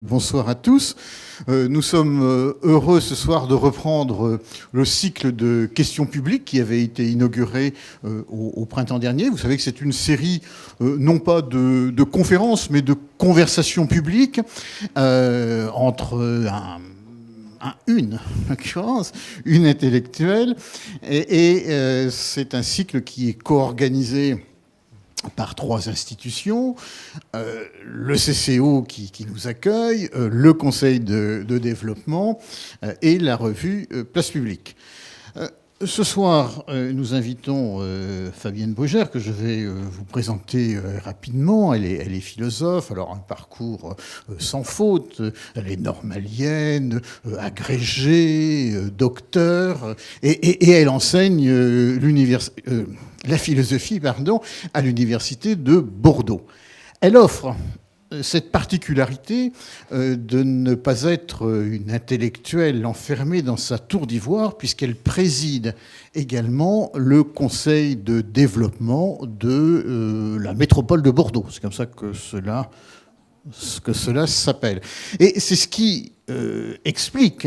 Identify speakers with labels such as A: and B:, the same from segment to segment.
A: Bonsoir à tous. Nous sommes heureux ce soir de reprendre le cycle de questions publiques qui avait été inauguré au printemps dernier. Vous savez que c'est une série non pas de conférences mais de conversations publiques entre une intellectuelle. Et c'est un cycle qui est co-organisé par trois institutions, le CCO qui nous accueille, le Conseil de développement et la revue Place Publique. Ce soir, nous invitons Fabienne Brugère, que je vais vous présenter rapidement. Elle est philosophe, alors un parcours sans faute. Elle est normalienne, agrégée, docteur, et elle enseigne la philosophie à l'université de Bordeaux. Elle offre cette particularité de ne pas être une intellectuelle enfermée dans sa tour d'ivoire, puisqu'elle préside également le conseil de développement de la métropole de Bordeaux. C'est comme ça que cela s'appelle. Et c'est ce qui explique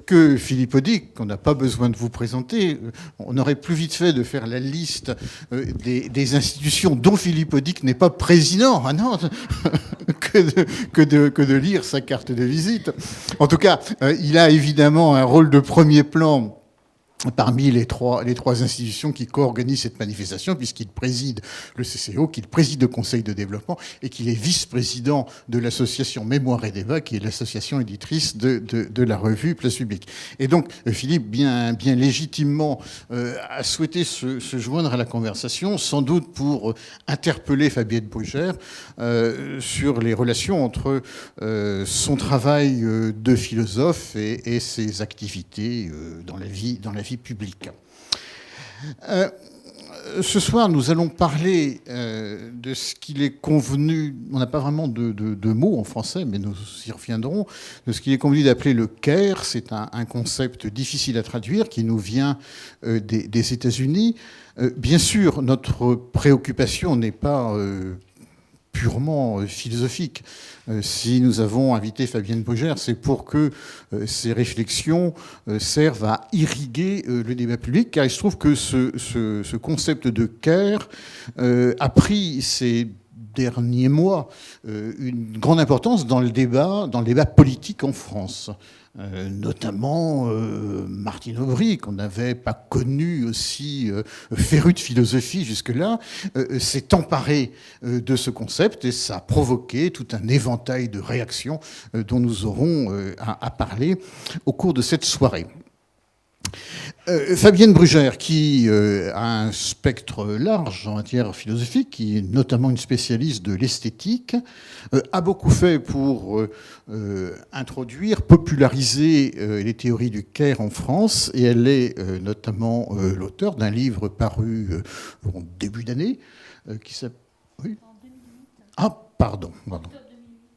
A: que Philippe Audic, qu'on n'a pas besoin de vous présenter, on aurait plus vite fait de faire la liste des institutions dont Philippe Audic n'est pas président à Nantes que de lire sa carte de visite. En tout cas, il a évidemment un rôle de premier plan parmi les trois institutions qui co-organisent cette manifestation, puisqu'il préside le CCO, qu'il préside le Conseil de développement et qu'il est vice-président de l'association Mémoire et Débat, qui est l'association éditrice de la revue Place Publique. Et donc, Philippe, bien légitimement, a souhaité se joindre à la conversation, sans doute pour interpeller Fabienne Brugère sur les relations entre son travail de philosophe et ses activités dans la vie public. Ce soir, nous allons parler de ce qu'il est convenu, on n'a pas vraiment de mots en français, mais nous y reviendrons, de ce qu'il est convenu d'appeler le care. C'est un concept difficile à traduire qui nous vient des États-Unis. Bien sûr, notre préoccupation n'est pas purement philosophique. Si nous avons invité Fabienne Brugère, c'est pour que ces réflexions servent à irriguer le débat public, car il se trouve que ce concept de care a pris ces derniers mois une grande importance dans le débat politique en France. Notamment Martine Aubry, qu'on n'avait pas connu aussi féru de philosophie jusque-là, s'est emparé de ce concept et ça a provoqué tout un éventail de réactions dont nous aurons à parler au cours de cette soirée. Fabienne Brugère, qui a un spectre large en matière philosophique, qui est notamment une spécialiste de l'esthétique, a beaucoup fait pour introduire, populariser les théories du care en France, et elle est notamment l'auteur d'un livre paru en début d'année, qui s'appelle... Oui. Ah, pardon.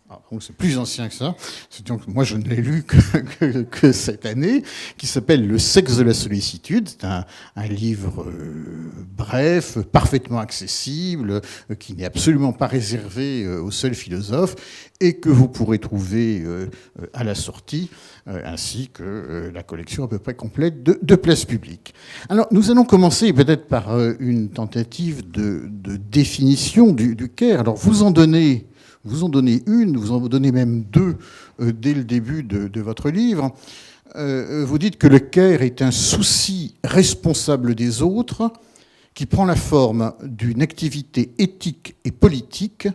A: Ah, c'est plus ancien que ça. Donc, moi, je ne l'ai lu que cette année, qui s'appelle Le sexe de la sollicitude. C'est un livre bref, parfaitement accessible, qui n'est absolument pas réservé aux seuls philosophes, et que vous pourrez trouver à la sortie, ainsi que la collection à peu près complète de Place Publique. Alors, nous allons commencer peut-être par une tentative de définition du care. Alors, vous en donnez une, vous en donnez même deux dès le début de votre livre. Vous dites que le care est un souci responsable des autres qui prend la forme d'une activité éthique et politique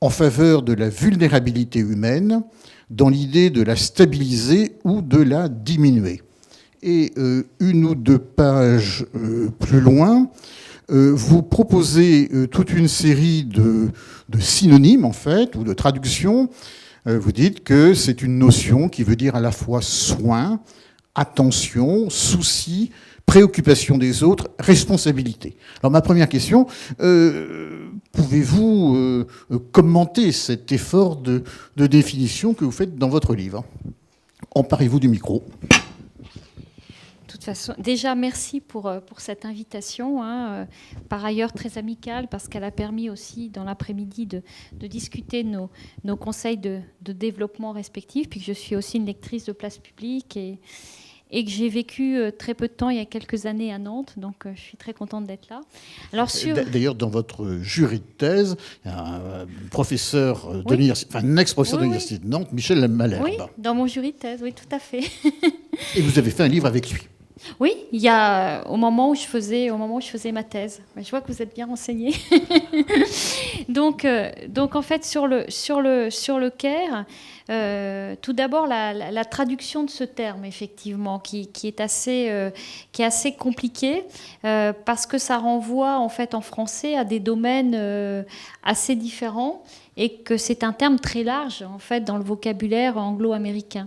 A: en faveur de la vulnérabilité humaine dans l'idée de la stabiliser ou de la diminuer. Et une ou deux pages plus loin, vous proposez toute une série de synonymes, en fait, ou de traductions. Vous dites que c'est une notion qui veut dire à la fois soin, attention, souci, préoccupation des autres, responsabilité. Alors ma première question, pouvez-vous commenter cet effort de définition que vous faites dans votre livre ? Emparez-vous du micro.
B: façon, déjà, merci pour cette invitation, par ailleurs très amicale, parce qu'elle a permis aussi, dans l'après-midi, de discuter nos conseils de développement respectifs, puis que je suis aussi une lectrice de place publique et que j'ai vécu très peu de temps, il y a quelques années, à Nantes, donc je suis très contente d'être là. Alors,
A: D'ailleurs, dans votre jury de thèse, il y a un professeur de l'université, enfin un ex-professeur de l'université de Nantes, Michel Malherbe.
B: Oui, dans mon jury de thèse, oui, tout à fait.
A: Et vous avez fait un livre avec lui.
B: Oui, il y a au moment où je faisais ma thèse. Je vois que vous êtes bien renseigné. donc en fait sur le Caire, tout d'abord la traduction de ce terme effectivement qui est assez compliqué parce que ça renvoie en fait en français à des domaines assez différents et que c'est un terme très large en fait dans le vocabulaire anglo-américain.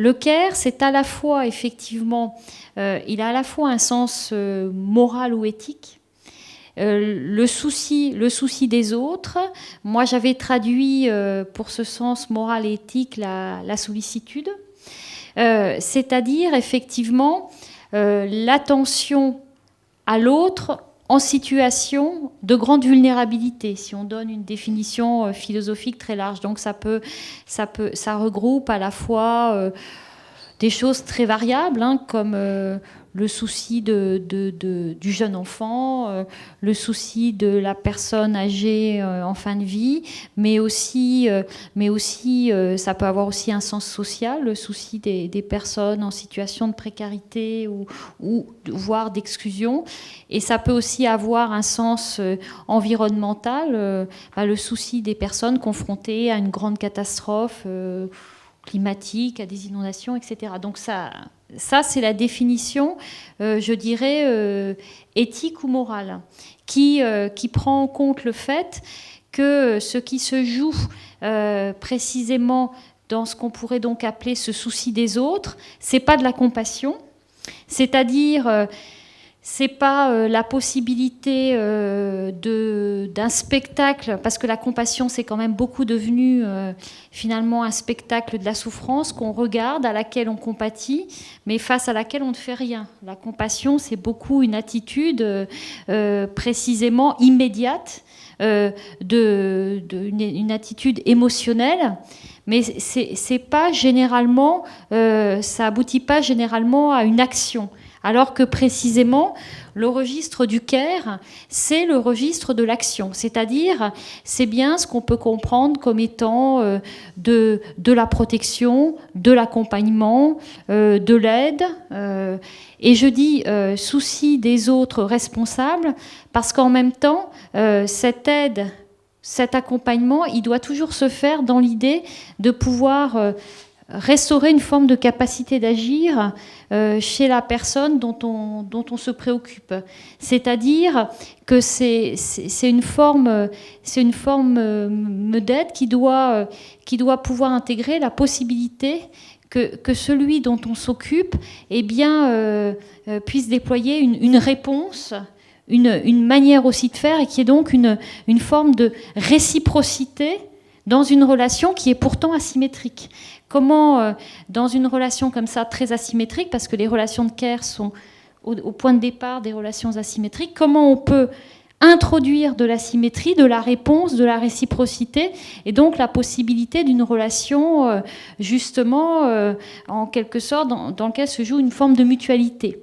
B: Le Caire, c'est à la fois, effectivement, il a à la fois un sens moral ou éthique, le souci des autres. Moi, j'avais traduit pour ce sens moral et éthique la sollicitude, c'est-à-dire, effectivement, l'attention à l'autre en situation de grande vulnérabilité, si on donne une définition philosophique très large. Donc ça regroupe à la fois des choses très variables, comme le souci du jeune enfant, le souci de la personne âgée en fin de vie, mais aussi ça peut avoir aussi un sens social, le souci des personnes en situation de précarité ou voire d'exclusion. Et ça peut aussi avoir un sens environnemental, le souci des personnes confrontées à une grande catastrophe climatique, à des inondations, etc. Donc ça c'est la définition, je dirais, éthique ou morale, qui prend en compte le fait que ce qui se joue précisément dans ce qu'on pourrait donc appeler ce souci des autres, c'est pas de la compassion, c'est-à-dire c'est pas la possibilité d'un spectacle, parce que la compassion c'est quand même beaucoup devenu finalement un spectacle de la souffrance qu'on regarde, à laquelle on compatit, mais face à laquelle on ne fait rien. La compassion c'est beaucoup une attitude précisément immédiate, une attitude émotionnelle. Mais c'est pas généralement, ça aboutit pas généralement à une action. Alors que précisément, le registre du Caire, c'est le registre de l'action. C'est-à-dire, c'est bien ce qu'on peut comprendre comme étant de la protection, de l'accompagnement, de l'aide. Et je dis souci des autres responsables, parce qu'en même temps, cette aide, cet accompagnement, il doit toujours se faire dans l'idée de pouvoir restaurer une forme de capacité d'agir chez la personne dont on se préoccupe. C'est-à-dire que c'est une forme d'aide qui doit pouvoir intégrer la possibilité que celui dont on s'occupe puisse déployer une réponse, une manière aussi de faire, et qui est donc une forme de réciprocité dans une relation qui est pourtant asymétrique. Comment, dans une relation comme ça, très asymétrique, parce que les relations de Caire sont au point de départ des relations asymétriques, comment on peut introduire de la symétrie, de la réponse, de la réciprocité, et donc la possibilité d'une relation, justement, en quelque sorte, dans laquelle se joue une forme de mutualité.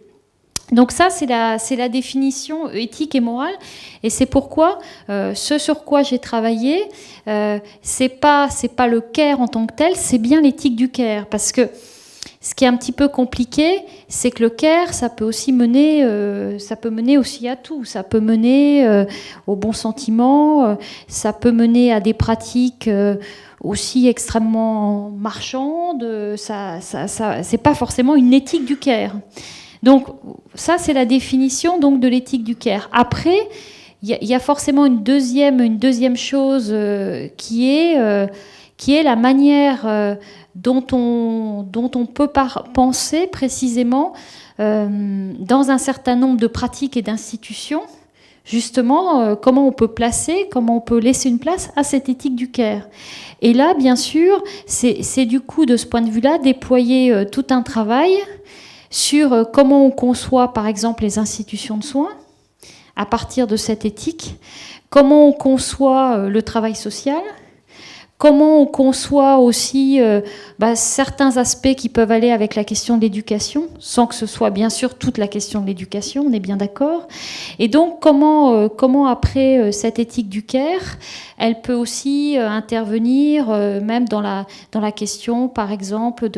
B: Donc ça, c'est la définition éthique et morale, et c'est pourquoi ce sur quoi j'ai travaillé, c'est pas le Caire en tant que tel, c'est bien l'éthique du Caire, parce que ce qui est un petit peu compliqué, c'est que le Caire, ça peut mener aussi à tout, ça peut mener au bon sentiment, ça peut mener à des pratiques aussi extrêmement marchandes, c'est pas forcément une éthique du Caire. Donc ça, c'est la définition donc de l'éthique du Caire. Après, il y a forcément une deuxième chose qui est la manière dont on peut penser précisément dans un certain nombre de pratiques et d'institutions, justement, comment on peut laisser une place à cette éthique du Caire. Et là, bien sûr, c'est du coup, de ce point de vue-là, déployer tout un travail sur comment on conçoit, par exemple, les institutions de soins à partir de cette éthique, comment on conçoit le travail social, comment on conçoit aussi certains aspects qui peuvent aller avec la question de l'éducation, sans que ce soit bien sûr toute la question de l'éducation, on est bien d'accord. Et donc comment après cette éthique du care, elle peut aussi intervenir même dans la question, par exemple,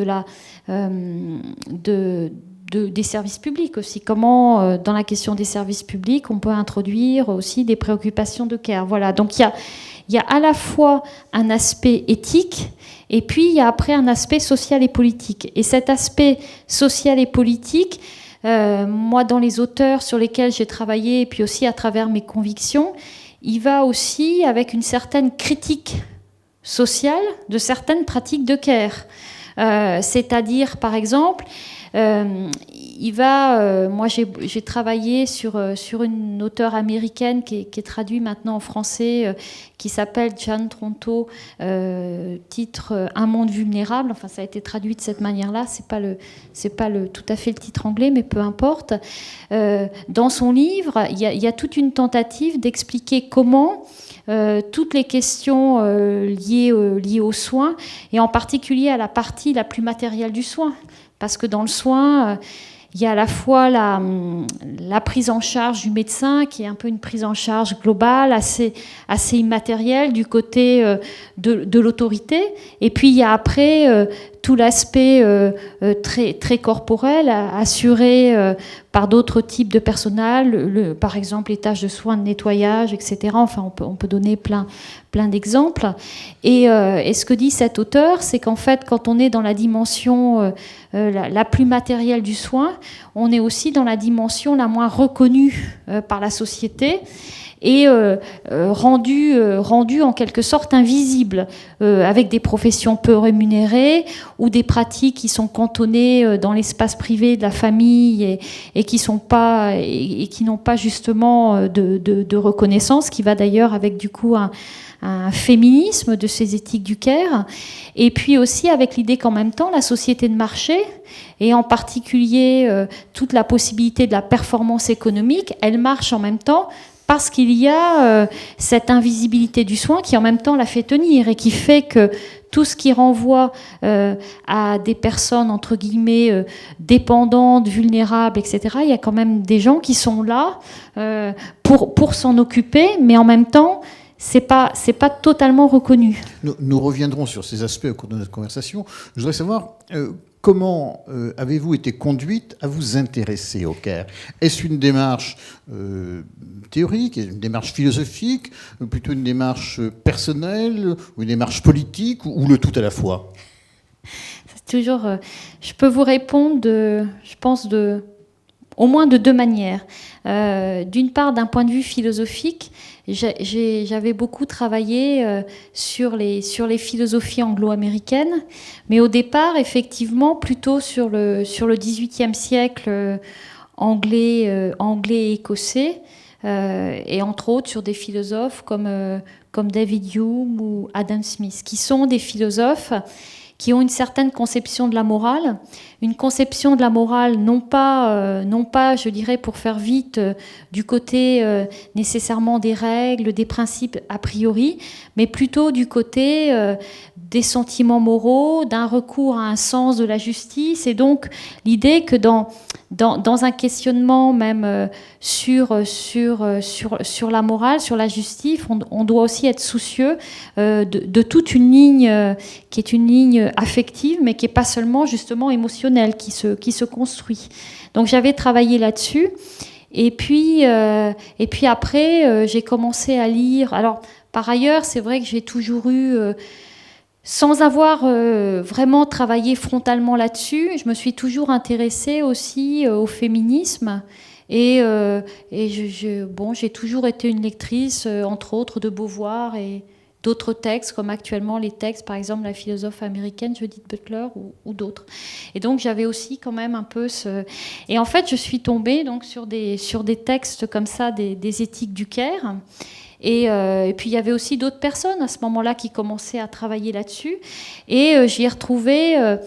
B: des services publics aussi. Comment, dans la question des services publics, on peut introduire aussi des préoccupations de care. Voilà, donc il y a à la fois un aspect éthique et puis il y a après un aspect social et politique. Et cet aspect social et politique, moi, dans les auteurs sur lesquels j'ai travaillé et puis aussi à travers mes convictions, il va aussi avec une certaine critique sociale de certaines pratiques de care. C'est-à-dire, par exemple, moi j'ai travaillé sur une auteure américaine qui est traduite maintenant en français, qui s'appelle Jan Tronto, titre Un monde vulnérable. Enfin, ça a été traduit de cette manière-là. C'est pas tout à fait le titre anglais, mais peu importe. Dans son livre, il y a toute une tentative d'expliquer comment toutes les questions liées aux soins, et en particulier à la partie la plus matérielle du soin. Parce que dans le soin, il y a à la fois la prise en charge du médecin, qui est un peu une prise en charge globale, assez immatérielle du côté de l'autorité. Et puis il y a après tout l'aspect très, très corporel, assuré par d'autres types de personnel, par exemple les tâches de soins, de nettoyage, etc. Enfin, on peut donner plein d'exemples. Et ce que dit cet auteur, c'est qu'en fait, quand on est dans la dimension la plus matérielle du soin, on est aussi dans la dimension la moins reconnue par la société et rendu en quelque sorte invisible, avec des professions peu rémunérées ou des pratiques qui sont cantonnées dans l'espace privé de la famille et qui n'ont pas justement de reconnaissance, qui va d'ailleurs avec du coup un féminisme de ces éthiques du care, et puis aussi avec l'idée qu'en même temps la société de marché, et en particulier toute la possibilité de la performance économique, elle marche en même temps parce qu'il y a cette invisibilité du soin qui en même temps la fait tenir et qui fait que tout ce qui renvoie à des personnes entre guillemets dépendantes, vulnérables, etc., il y a quand même des gens qui sont là pour s'en occuper, mais en même temps c'est pas totalement reconnu.
A: Nous reviendrons sur ces aspects au cours de notre conversation. Je voudrais savoir comment avez-vous été conduite à vous intéresser au care ? Est-ce une démarche théorique, une démarche philosophique, plutôt une démarche personnelle, ou une démarche politique, ou le tout à la fois ?
B: C'est toujours. Je peux vous répondre, je pense, au moins de deux manières. D'une part, d'un point de vue philosophique, j'avais beaucoup travaillé sur les philosophies anglo-américaines, mais au départ, effectivement, plutôt sur le XVIIIe siècle anglais et écossais, et entre autres sur des philosophes comme David Hume ou Adam Smith, qui sont des philosophes qui ont une certaine conception de la morale, une conception de la morale non pas, je dirais, pour faire vite, du côté nécessairement des règles, des principes a priori, mais plutôt du côté des sentiments moraux, d'un recours à un sens de la justice, et donc l'idée que dans un questionnement même sur la morale, sur la justice, on doit aussi être soucieux de toute une ligne qui est une ligne affective, mais qui n'est pas seulement justement émotionnelle, qui se construit. Donc j'avais travaillé là-dessus. Et puis après, j'ai commencé à lire. Alors, par ailleurs, c'est vrai que j'ai toujours eu... sans avoir vraiment travaillé frontalement là-dessus, je me suis toujours intéressée aussi au féminisme. Et j'ai toujours été une lectrice, entre autres, de Beauvoir et d'autres textes, comme actuellement les textes, par exemple, la philosophe américaine Judith Butler ou d'autres. Et donc, j'avais aussi quand même un peu ce... Et en fait, je suis tombée donc, sur des textes comme ça, des éthiques du care. Et puis, il y avait aussi d'autres personnes à ce moment-là qui commençaient à travailler là-dessus. Et j'y ai retrouvé...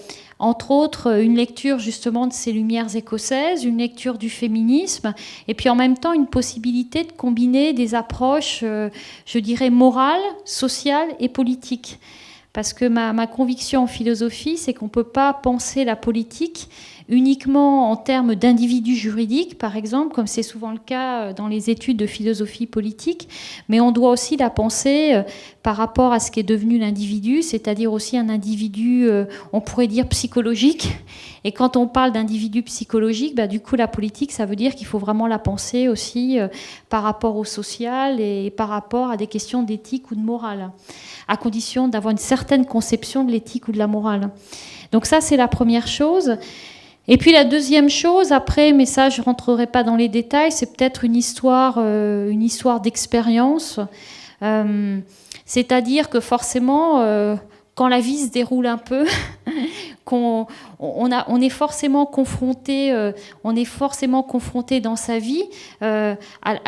B: entre autres une lecture justement de ces lumières écossaises, une lecture du féminisme, et puis en même temps une possibilité de combiner des approches, je dirais, morales, sociales et politiques. Parce que ma conviction en philosophie, c'est qu'on ne peut pas penser la politique uniquement en termes d'individus juridiques, par exemple, comme c'est souvent le cas dans les études de philosophie politique, mais on doit aussi la penser par rapport à ce qui est devenu l'individu, c'est-à-dire aussi un individu, on pourrait dire, psychologique. Et quand on parle d'individu psychologique, du coup, la politique, ça veut dire qu'il faut vraiment la penser aussi par rapport au social et par rapport à des questions d'éthique ou de morale, à condition d'avoir une certaine conception de l'éthique ou de la morale. Donc ça, c'est la première chose. Et puis la deuxième chose, après, mais ça, je ne rentrerai pas dans les détails, c'est peut-être une histoire d'expérience. C'est-à-dire que forcément, quand la vie se déroule un peu, on est forcément confronté dans sa vie à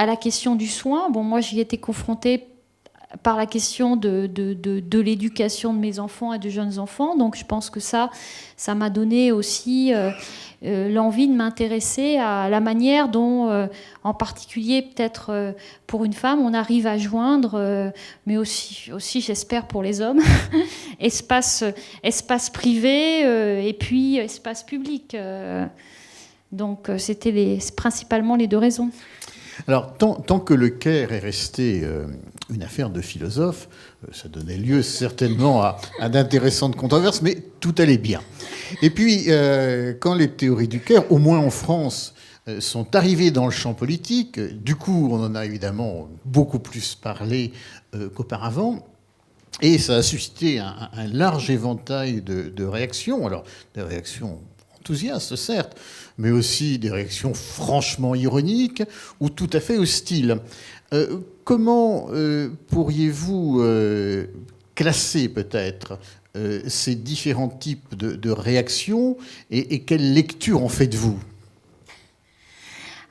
B: la question du soin. Bon, moi, j'y étais confrontée par la question de l'éducation de mes enfants et de jeunes enfants. Donc je pense que ça m'a donné aussi l'envie de m'intéresser à la manière dont, en particulier peut-être pour une femme, on arrive à joindre, mais aussi j'espère pour les hommes, espace privé et puis espace public. Donc c'était principalement les deux raisons.
A: Alors, tant que le Caire est resté une affaire de philosophes, ça donnait lieu certainement à d'intéressantes controverses, mais tout allait bien. Et puis, quand les théories du Caire, au moins en France, sont arrivées dans le champ politique, du coup, on en a évidemment beaucoup plus parlé qu'auparavant, et ça a suscité un large éventail de réactions. Alors, des réactions enthousiastes, certes, mais aussi des réactions franchement ironiques ou tout à fait hostiles. Comment pourriez-vous classer peut-être ces différents types de réactions et quelle lecture en faites-vous ?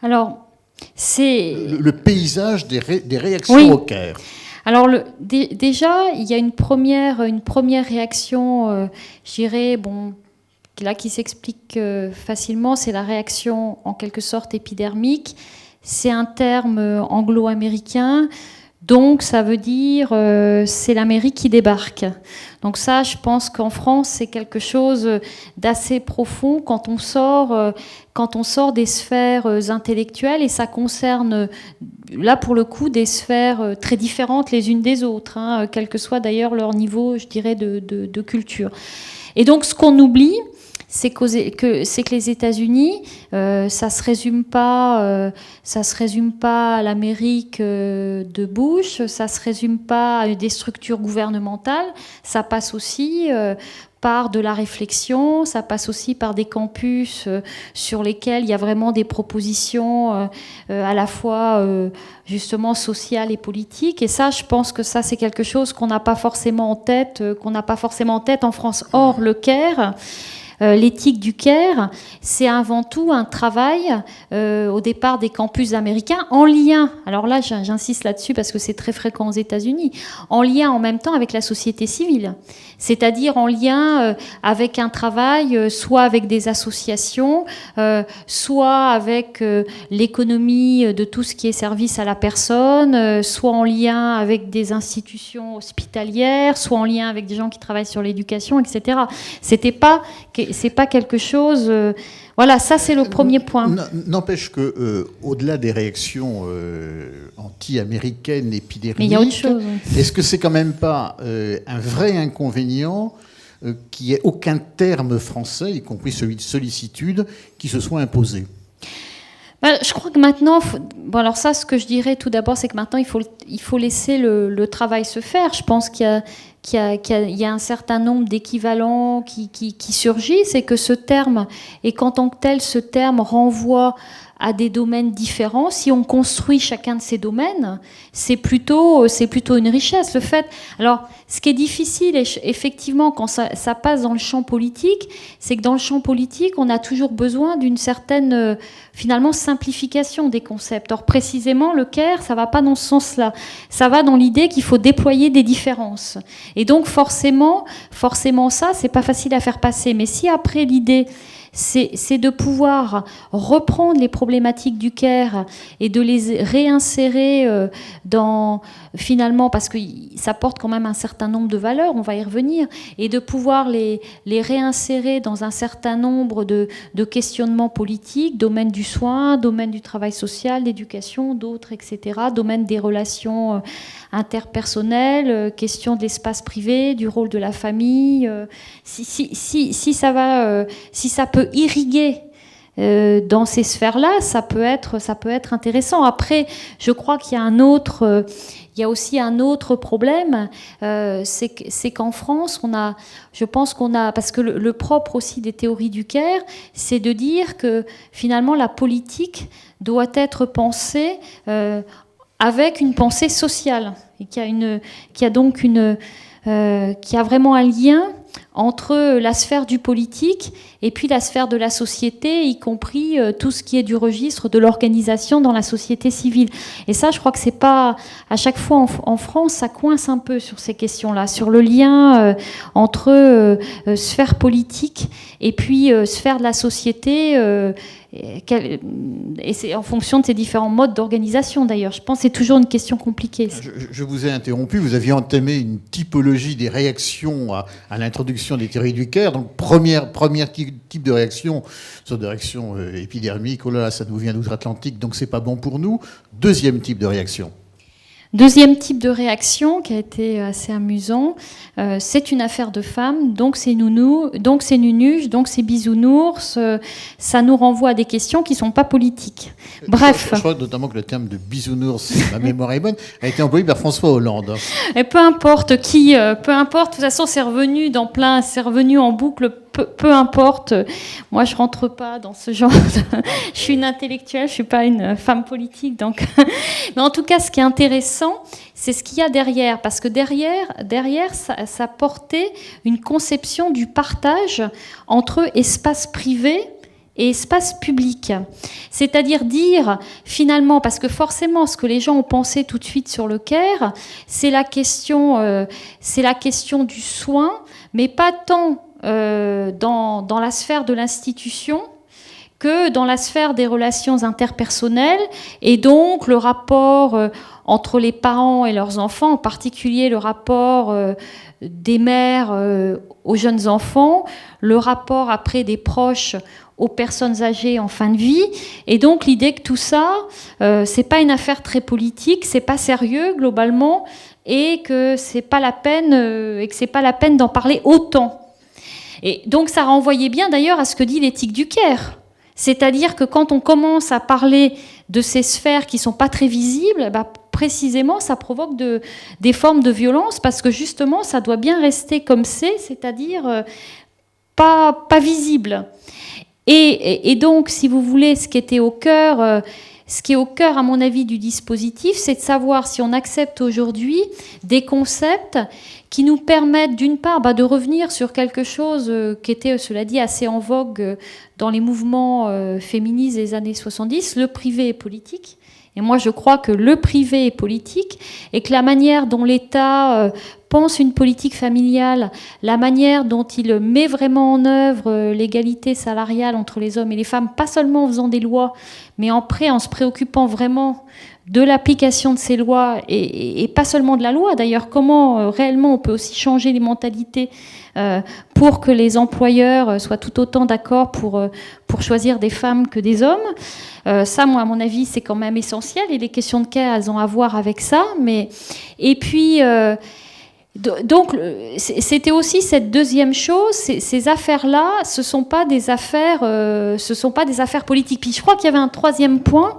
B: Alors, c'est...
A: Le paysage des réactions au Caire.
B: Alors déjà, il y a une première réaction, je dirais, là qui s'explique facilement, c'est la réaction en quelque sorte épidermique. C'est un terme anglo-américain, donc ça veut dire c'est l'Amérique qui débarque. Donc ça, je pense qu'en France, c'est quelque chose d'assez profond quand on sort des sphères intellectuelles, et ça concerne là pour le coup des sphères très différentes les unes des autres, quel que soit d'ailleurs leur niveau, je dirais, de culture. Et donc ce qu'on oublie, c'est que les États-Unis, ça se résume pas à l'Amérique de Bush, ça se résume pas à des structures gouvernementales, ça passe aussi par de la réflexion, ça passe aussi par des campus sur lesquels il y a vraiment des propositions à la fois justement sociales et politiques. Et ça, je pense que ça, c'est quelque chose qu'on n'a pas forcément en tête en France. Or, le Caire, l'éthique du Caire, c'est avant tout un travail au départ des campus américains en lien, alors là j'insiste là-dessus parce que c'est très fréquent aux États-Unis, en lien en même temps avec la société civile, c'est-à-dire en lien avec un travail soit avec des associations, soit avec l'économie de tout ce qui est service à la personne, soit en lien avec des institutions hospitalières, soit en lien avec des gens qui travaillent sur l'éducation, etc. C'est pas quelque chose... voilà, ça c'est le premier point.
A: N'empêche que, au-delà des réactions anti-américaines épidermiques,
B: mais il y a autre chose.
A: Est-ce que c'est quand même pas un vrai inconvénient qu'il n'y ait aucun terme français, y compris celui de sollicitude, qui se soit imposé ?
B: Je crois que maintenant, alors ça, ce que je dirais tout d'abord, c'est que maintenant, il faut laisser le travail se faire. Je pense qu'il y a un certain nombre d'équivalents qui surgissent, et que ce terme, et qu'en tant que tel, ce terme renvoie à des domaines différents. Si on construit chacun de ces domaines, c'est plutôt une richesse. Le fait, alors, ce qui est difficile, effectivement, quand ça passe dans le champ politique, c'est que dans le champ politique, on a toujours besoin d'une certaine, finalement, simplification des concepts. Or, précisément, le CARE, ça va pas dans ce sens-là. Ça va dans l'idée qu'il faut déployer des différences. Et donc, forcément, ça, c'est pas facile à faire passer. Mais si après l'idée, c'est de pouvoir reprendre les problématiques du CARE et de les réinsérer finalement, parce que ça porte quand même un certain nombre de valeurs, on va y revenir, et de pouvoir les réinsérer dans un certain nombre de questionnements politiques, domaine du soin, domaine du travail social, d'éducation, d'autres, etc., domaine des relations interpersonnelles, question de l'espace privé, du rôle de la famille. Si ça peut irriguer dans ces sphères-là, ça peut être intéressant. Après, je crois qu'il y a aussi un autre problème, c'est qu'en France, parce que le propre aussi des théories du CARE, c'est de dire que finalement la politique doit être pensée avec une pensée sociale, et qu'il y a vraiment un lien entre la sphère du politique et puis la sphère de la société, y compris tout ce qui est du registre de l'organisation dans la société civile. Et ça, je crois que c'est pas... À chaque fois en France, ça coince un peu sur ces questions-là, sur le lien entre sphère politique et puis sphère de la société, et c'est en fonction de ces différents modes d'organisation, d'ailleurs. Je pense que c'est toujours une question compliquée.
A: Je vous ai interrompu, vous aviez entamé une typologie des réactions à l'introduction des théories du CARE. Donc, premier type de réaction, sur des réactions épidermiques, oh là là, ça nous vient d'outre-Atlantique, donc c'est pas bon pour nous. Deuxième type de réaction.
B: Deuxième type de réaction qui a été assez amusant, c'est une affaire de femmes, donc c'est nounou, donc c'est nunuche, donc c'est bisounours. Ça nous renvoie à des questions qui ne sont pas politiques. Bref.
A: Je crois notamment que le terme de bisounours, si ma mémoire est bonne, a été employé par François Hollande.
B: Et peu importe qui, peu importe, de toute façon c'est revenu c'est revenu en boucle. Peu importe, moi je rentre pas dans ce genre je suis une intellectuelle, je suis pas une femme politique, donc mais en tout cas ce qui est intéressant, c'est ce qu'il y a derrière, parce que derrière ça portait une conception du partage entre espace privé et espace public. C'est-à-dire dire, finalement, parce que forcément, ce que les gens ont pensé tout de suite sur le CARE, c'est la question du soin, mais pas tant dans la sphère de l'institution que dans la sphère des relations interpersonnelles, et donc le rapport entre les parents et leurs enfants, en particulier le rapport des mères aux jeunes enfants, le rapport après des proches aux personnes âgées en fin de vie, et donc l'idée que tout ça, c'est pas une affaire très politique, c'est pas sérieux globalement, et que c'est pas la peine d'en parler autant. Et donc ça renvoyait bien d'ailleurs à ce que dit l'éthique du CARE. C'est-à-dire que quand on commence à parler de ces sphères qui ne sont pas très visibles, précisément ça provoque des formes de violence, parce que justement ça doit bien rester comme c'est-à-dire pas visible. Et donc, si vous voulez, ce qui est au cœur, à mon avis, du dispositif, c'est de savoir si on accepte aujourd'hui des concepts qui nous permettent, d'une part, de revenir sur quelque chose qui était, cela dit, assez en vogue dans les mouvements féministes des années 70, le privé est politique. Et moi, je crois que le privé est politique, et que la manière dont l'État pense une politique familiale, la manière dont il met vraiment en œuvre l'égalité salariale entre les hommes et les femmes, pas seulement en faisant des lois, mais en se préoccupant vraiment de l'application de ces lois, et pas seulement de la loi d'ailleurs, comment réellement on peut aussi changer les mentalités pour que les employeurs soient tout autant d'accord pour choisir des femmes que des hommes. Ça, moi, à mon avis, c'est quand même essentiel, et les questions de CARE, elles ont à voir avec ça. Et puis, donc, c'était aussi cette deuxième chose, ces affaires-là, ce sont pas des affaires politiques. Puis je crois qu'il y avait un troisième point,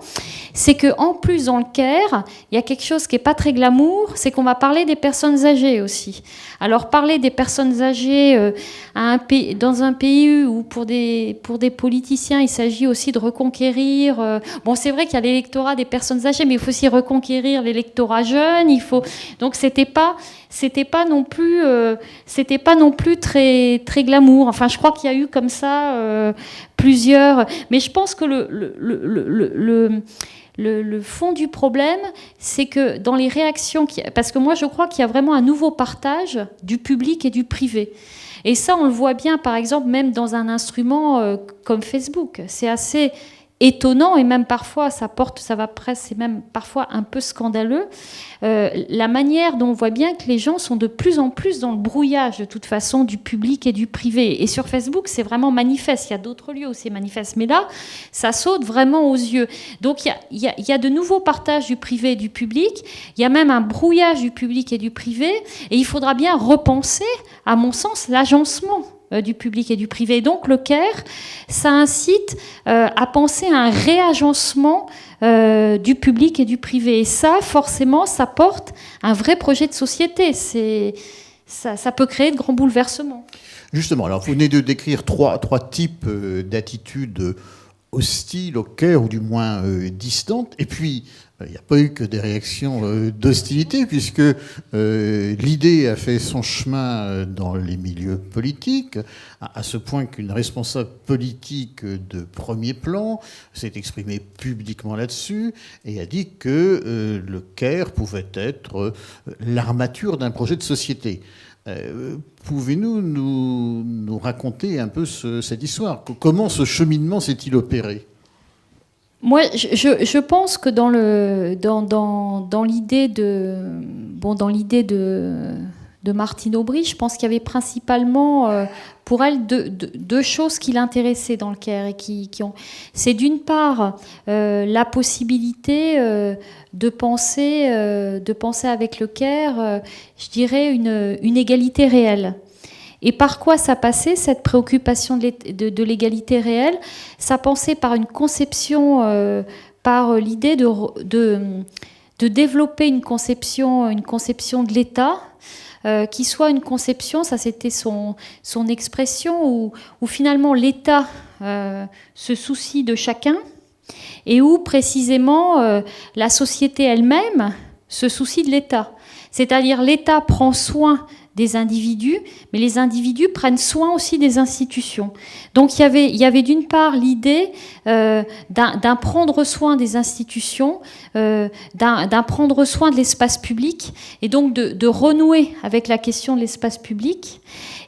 B: c'est qu'en plus, dans le Caire, il y a quelque chose qui n'est pas très glamour, c'est qu'on va parler des personnes âgées aussi. Alors, parler des personnes âgées dans un pays où, pour des politiciens, il s'agit aussi de reconquérir... bon, c'est vrai qu'il y a l'électorat des personnes âgées, mais il faut aussi reconquérir l'électorat jeune. Donc, c'était pas non plus très, très glamour. Enfin, je crois qu'il y a eu comme ça plusieurs... Mais je pense que le fond du problème, c'est que dans les réactions... Parce que moi, je crois qu'il y a vraiment un nouveau partage du public et du privé. Et ça, on le voit bien, par exemple, même dans un instrument comme Facebook. C'est assez étonnant et même parfois, c'est même parfois un peu scandaleux. La manière dont on voit bien que les gens sont de plus en plus dans le brouillage, de toute façon, du public et du privé. Et sur Facebook, c'est vraiment manifeste. Il y a d'autres lieux où c'est manifeste. Mais là, ça saute vraiment aux yeux. Donc, il y a de nouveaux partages du privé et du public. Il y a même un brouillage du public et du privé. Et il faudra bien repenser, à mon sens, l'agencement du public et du privé. Donc le Caire, ça incite à penser à un réagencement du public et du privé. Et ça, forcément, ça porte un vrai projet de société. Ça peut créer de grands bouleversements.
A: Justement, alors vous venez de décrire trois types d'attitudes hostiles au Caire, ou du moins distantes. Et puis, il n'y a pas eu que des réactions d'hostilité, puisque l'idée a fait son chemin dans les milieux politiques, à ce point qu'une responsable politique de premier plan s'est exprimée publiquement là-dessus et a dit que le Caire pouvait être l'armature d'un projet de société. Pouvez-vous nous raconter un peu cette histoire ? Comment ce cheminement s'est-il opéré ?
B: Moi, je pense que dans l'idée de Martine Aubry, je pense qu'il y avait principalement pour elle deux choses qui l'intéressaient dans le Caire et c'est d'une part la possibilité de penser avec le Caire, je dirais une égalité réelle. Et par quoi ça passait, cette préoccupation de l'égalité réelle ? Ça passait par une conception, par l'idée de développer une conception de l'État, qui soit une conception, ça c'était son expression, où finalement l'État se soucie de chacun, et où précisément la société elle-même se soucie de l'État. C'est-à-dire l'État prend soin des individus, mais les individus prennent soin aussi des institutions. Donc il y avait d'une part l'idée d'un prendre soin des institutions, d'un prendre soin de l'espace public, et donc de renouer avec la question de l'espace public.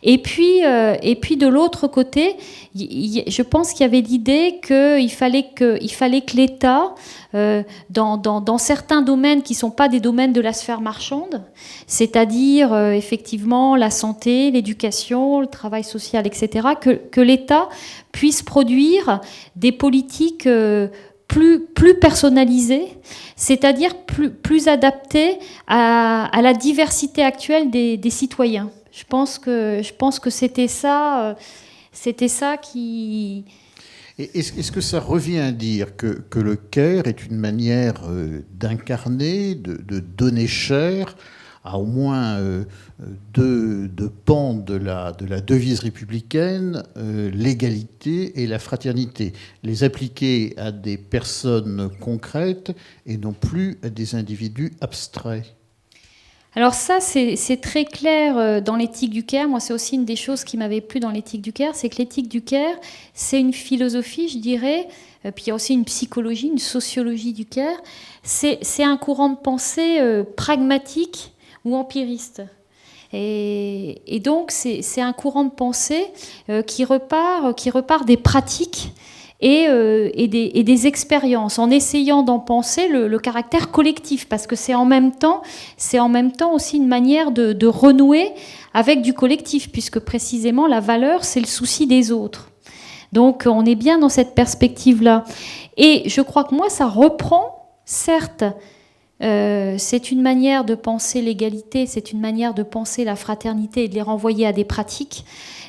B: Et puis de l'autre côté, je pense qu'il y avait l'idée qu'il fallait que l'État, dans certains domaines qui ne sont pas des domaines de la sphère marchande, c'est-à-dire effectivement la santé, l'éducation, le travail social, etc., que l'État puisse produire des politiques plus personnalisées, c'est-à-dire plus adaptées à la diversité actuelle des citoyens. Je pense que c'était ça qui...
A: Est-ce que ça revient à dire que le Caire est une manière d'incarner, de donner chair à au moins deux pans de la devise républicaine, l'égalité et la fraternité, les appliquer à des personnes concrètes et non plus à des individus abstraits?
B: Alors ça, c'est très clair dans l'éthique du Caire. Moi, c'est aussi une des choses qui m'avait plu dans l'éthique du Caire, c'est que l'éthique du Caire, c'est une philosophie, je dirais, puis il y a aussi une psychologie, une sociologie du Caire. C'est un courant de pensée pragmatique ou empiriste. Et donc, c'est un courant de pensée qui repart des pratiques et des expériences, en essayant d'en penser le caractère collectif, parce que c'est en même temps aussi une manière de renouer avec du collectif, puisque précisément la valeur, c'est le souci des autres. Donc on est bien dans cette perspective-là. Et je crois que moi, ça reprend, certes, c'est une manière de penser l'égalité, c'est une manière de penser la fraternité et de les renvoyer à des pratiques.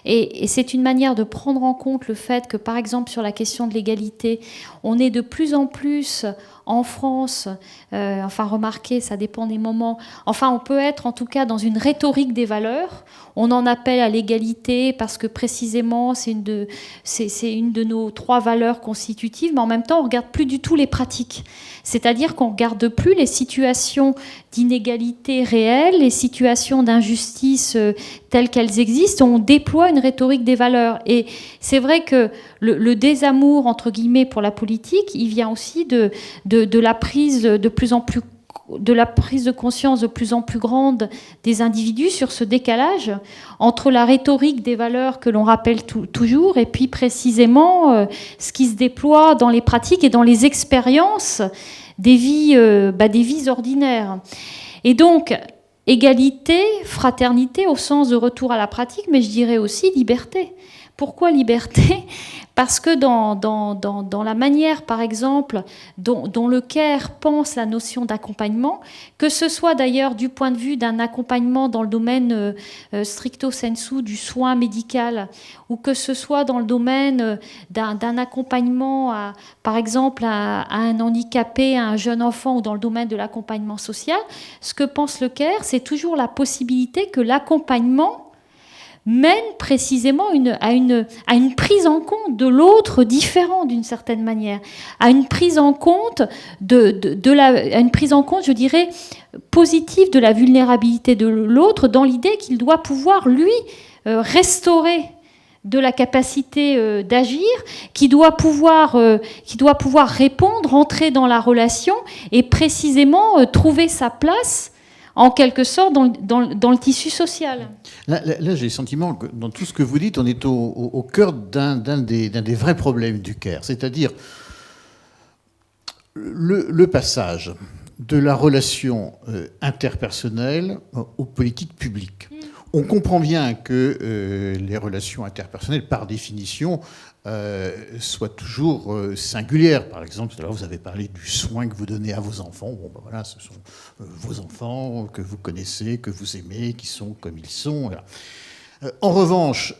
B: Et c'est une manière de prendre en compte le fait que, par exemple, sur la question de l'égalité, on est de plus en plus en France, remarquez, ça dépend des moments, on peut être en tout cas dans une rhétorique des valeurs. On en appelle à l'égalité parce que précisément c'est une de nos 3 valeurs constitutives, mais en même temps on ne regarde plus du tout les pratiques. C'est-à-dire qu'on ne regarde plus les situations d'inégalité réelle, les situations d'injustice telles qu'elles existent. On déploie une rhétorique des valeurs. Et c'est vrai que le désamour, entre guillemets, pour la politique, il vient aussi de la prise de conscience de plus en plus grande des individus sur ce décalage entre la rhétorique des valeurs que l'on rappelle toujours et puis précisément ce qui se déploie dans les pratiques et dans les expériences des vies ordinaires. Et donc, égalité, fraternité au sens de retour à la pratique, mais je dirais aussi liberté. Pourquoi liberté ? Parce que dans la manière, par exemple, dont le CARE pense la notion d'accompagnement, que ce soit d'ailleurs du point de vue d'un accompagnement dans le domaine stricto sensu du soin médical, ou que ce soit dans le domaine d'un accompagnement, par exemple, à un handicapé, à un jeune enfant, ou dans le domaine de l'accompagnement social, ce que pense le CARE, c'est toujours la possibilité que l'accompagnement mène précisément à une prise en compte de l'autre différent d'une certaine manière, à une prise en compte à une prise en compte, je dirais, positive de la vulnérabilité de l'autre, dans l'idée qu'il doit pouvoir lui restaurer de la capacité d'agir, qui doit pouvoir répondre, entrer dans la relation et précisément trouver sa place en quelque sorte dans le tissu social.
A: Là, j'ai le sentiment que dans tout ce que vous dites, on est au cœur d'un des vrais problèmes du CARE, c'est-à-dire le passage de la relation interpersonnelle aux politiques publiques. On comprend bien que les relations interpersonnelles, par définition, soient toujours singulières. Par exemple, tout à l'heure, vous avez parlé du soin que vous donnez à vos enfants. Bon, ben voilà, ce sont vos enfants que vous connaissez, que vous aimez, qui sont comme ils sont. Voilà. En revanche,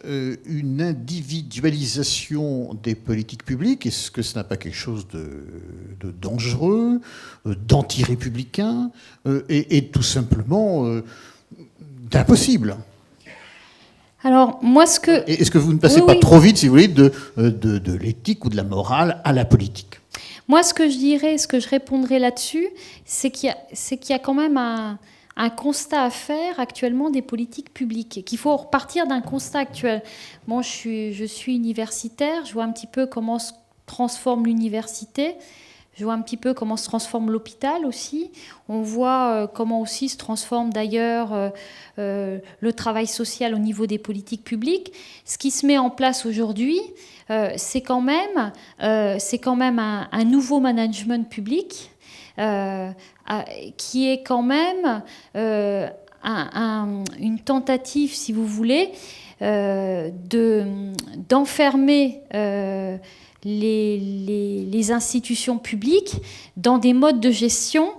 A: une individualisation des politiques publiques, est-ce que ce n'a pas quelque chose de dangereux, d'anti-républicain et tout simplement d'impossible?
B: Alors, moi,
A: est-ce que vous ne passez pas trop vite, si vous voulez, de l'éthique ou de la morale à la politique?
B: Moi, ce que je dirais, ce que je répondrais là-dessus, c'est qu'il y a quand même un constat à faire actuellement des politiques publiques, et qu'il faut repartir d'un constat actuel. Bon, je suis universitaire, je vois un petit peu comment se transforme l'université. Je vois un petit peu comment se transforme l'hôpital aussi. On voit comment aussi se transforme d'ailleurs le travail social au niveau des politiques publiques. Ce qui se met en place aujourd'hui, c'est quand même un nouveau management public qui est quand même une tentative, si vous voulez, d'enfermer les institutions publiques dans des modes de gestion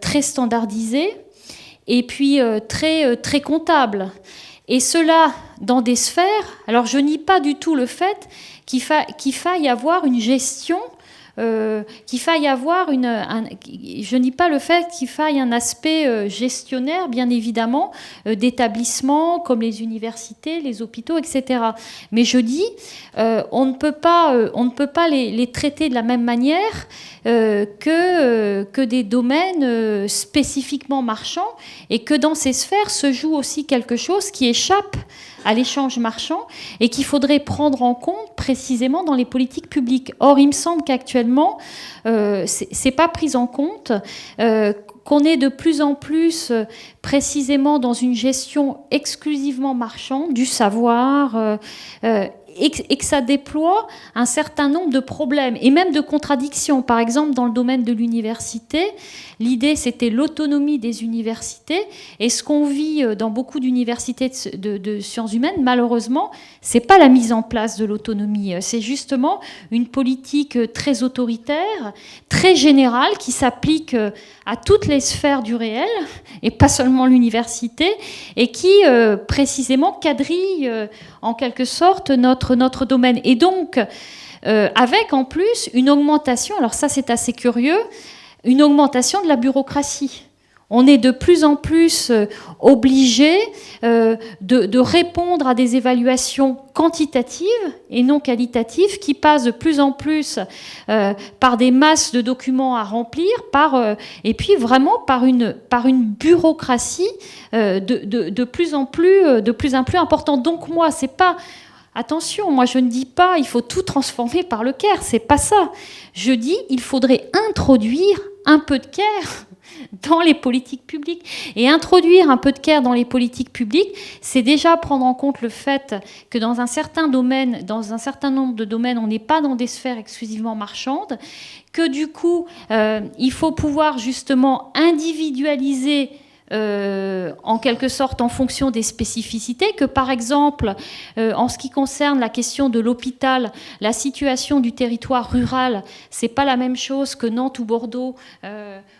B: très standardisés et puis très comptables. Et cela dans des sphères... Alors je nie pas du tout le fait qu'il faille avoir une gestion, je nie pas le fait qu'il faille un aspect gestionnaire, bien évidemment, d'établissements comme les universités, les hôpitaux, etc. Mais je dis, on ne peut pas les traiter de la même manière que des domaines spécifiquement marchands, et que dans ces sphères se joue aussi quelque chose qui échappe à l'échange marchand et qu'il faudrait prendre en compte précisément dans les politiques publiques. Or, il me semble qu'actuellement, c'est pas pris en compte, qu'on est de plus en plus précisément dans une gestion exclusivement marchande du savoir, et que ça déploie un certain nombre de problèmes et même de contradictions. Par exemple, dans le domaine de l'université, l'idée, c'était l'autonomie des universités. Et ce qu'on vit dans beaucoup d'universités de sciences humaines, malheureusement, c'est pas la mise en place de l'autonomie. C'est justement une politique très autoritaire, très générale, qui s'applique à toutes les sphères du réel, et pas seulement l'université, et qui, précisément, quadrille en quelque sorte notre domaine. Et donc, avec en plus une augmentation, alors ça c'est assez curieux, une augmentation de la bureaucratie. On est de plus en plus obligé de répondre à des évaluations quantitatives et non qualitatives qui passent de plus en plus par des masses de documents à remplir, et puis vraiment par une bureaucratie de plus en plus importante. Donc moi, c'est pas... Attention, moi je ne dis pas il faut tout transformer par le CAIR, c'est pas ça. Je dis il faudrait introduire un peu de CAIR dans les politiques publiques. Et introduire un peu de CAIR dans les politiques publiques, c'est déjà prendre en compte le fait que dans un certain nombre de domaines, on n'est pas dans des sphères exclusivement marchandes, que du coup, il faut pouvoir justement individualiser en quelque sorte en fonction des spécificités, que par exemple, en ce qui concerne la question de l'hôpital, la situation du territoire rural, c'est pas la même chose que Nantes ou Bordeaux,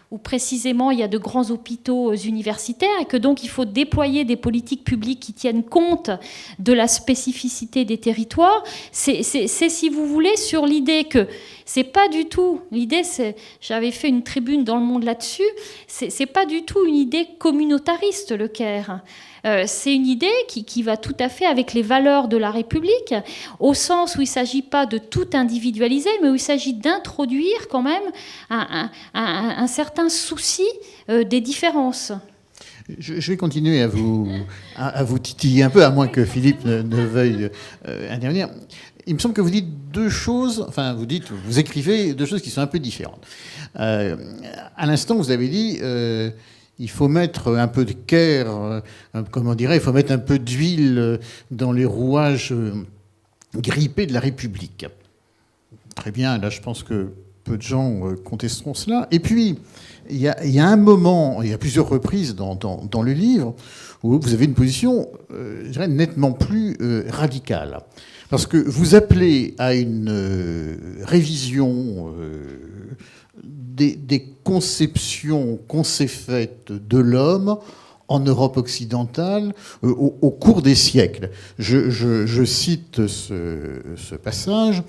B: où précisément il y a de grands hôpitaux universitaires, et que donc il faut déployer des politiques publiques qui tiennent compte de la spécificité des territoires. C'est si vous voulez, sur l'idée que c'est pas du tout, l'idée c'est, j'avais fait une tribune dans Le Monde là-dessus, c'est pas du tout une idée communautariste, le CAIR. C'est une idée qui va tout à fait avec les valeurs de la République, au sens où il ne s'agit pas de tout individualiser, mais où il s'agit d'introduire quand même un certain souci des différences.
A: Je vais continuer à vous titiller un peu, à moins que Philippe ne veuille intervenir. Il me semble que vous dites deux choses, enfin vous écrivez deux choses qui sont un peu différentes. À l'instant, vous avez dit... il faut mettre un peu de CAIR, il faut mettre un peu d'huile dans les rouages grippés de la République. Très bien, là je pense que peu de gens contesteront cela. Et puis, il y a un moment, il y a plusieurs reprises dans le livre, où vous avez une position, je dirais, nettement plus radicale. Parce que vous appelez à une révision... des conceptions qu'on s'est faites de l'homme en Europe occidentale au cours des siècles. Je cite ce passage.